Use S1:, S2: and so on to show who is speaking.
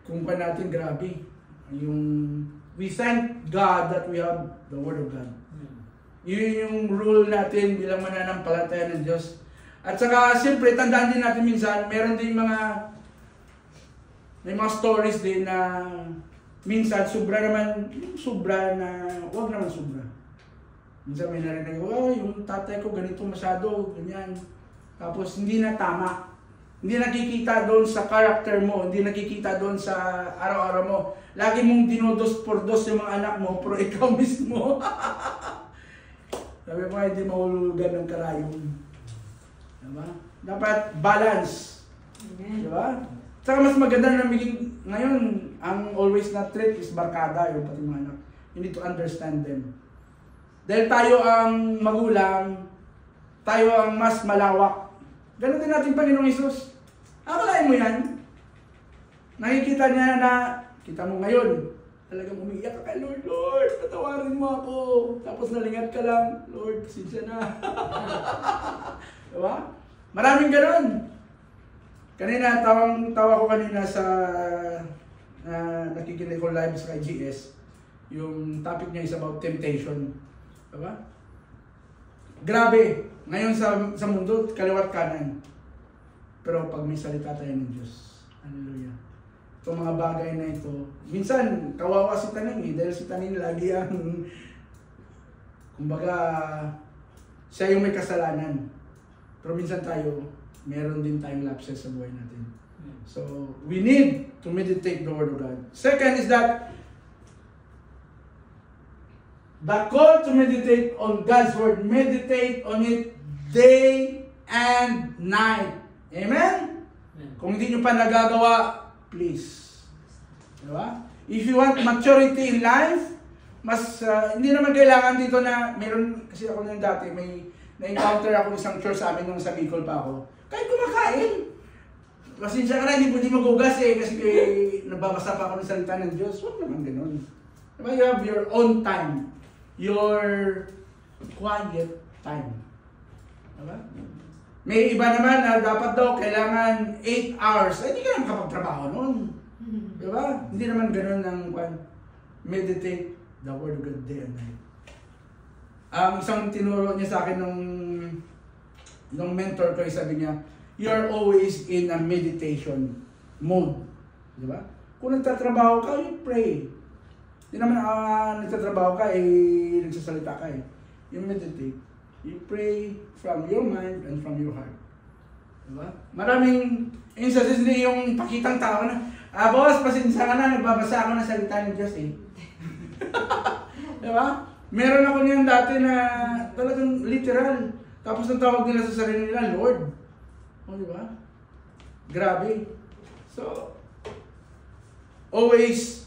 S1: kung pa natin, grabe. We thank God that we have the Word of God. Yun yung rule natin bilang mananampalataya ng Diyos. At saka, siyempre, tandaan din natin minsan, meron din may mga stories din na minsan, sobra naman, sobra na, wag naman sobra. Minsan may narinig, yung tatay ko ganito masyado, ganyan. Tapos, hindi na tama. Hindi nakikita doon sa character mo, hindi nakikita doon sa araw-araw mo. Lagi mong dinodos por dos yung mga anak mo, pero ikaw mismo. Sabi mo, hindi mahulugan ng karayong. Diba? Dapat balance. Diba? Saka mas maganda na maging, ngayon, ang always na trait is barkada, yung pati mga anak. You need to understand them. Dahil tayo ang magulang, tayo ang mas malawak. Ganon din natin Panginoong Hesus. Akalain mo yan? Nakikita niya na, kita mo ngayon, talagang umiiyak ka kay Lord, Lord, patawarin mo ako. Tapos nalingat ka lang, Lord, pasensya na. Diba? Maraming ganon. Kanina, tawa ko kanina sa nakikinig ko live sa GS. Yung topic niya is about temptation. Diba? Grabe. Ngayon sa mundo, kaliwat kanan. Pero pag may salita tayo ng Diyos, hallelujah. Itong mga bagay na ito, minsan, kawawa si Taning dahil si Taning lagi ang, kumbaga, siya yung may kasalanan. Pero minsan tayo, meron din tayong lapses sa buhay natin. So, we need to meditate the Word of God. Second is that, the call to meditate on God's Word, meditate on it day and night. Amen? Kung hindi nyo pa nagagawa, please. Diba? If you want maturity in life, mas hindi naman kailangan dito na meron, kasi ako nung dati, may na-encounter ako isang church sa amin nung sa Bicol pa ako. Kahit kumakain. Pasensya ka na, hindi pwede magugas kasi nababasa pa ako ng salita ng Diyos. Huwag naman ganun. Diba? You have your own time. Your quiet time. Diba? May iba naman na dapat daw kailangan 8 hours. Hindi ka na makapagtrabaho noon. Diba? Hindi naman ganun ng meditate the Word of God day and night. Ang isang tinuro niya sa akin nung mentor ko, sabi niya, you're always in a meditation mode. Diba? Kung nagtatrabaho ka, you pray. Hindi naman nagtatrabaho ka, nagsasalita ka . You meditate. You pray from your mind and from your heart. Diba? Maraming instances din yung pakitang tao na, boss, pasensya ka na, nagbabasa ako ng salita ng Diyos . Diba? Meron ako niyan dati na talagang literal. Tapos ang tawag nila sa sarili nila, Lord. Diba? Grabe. So, always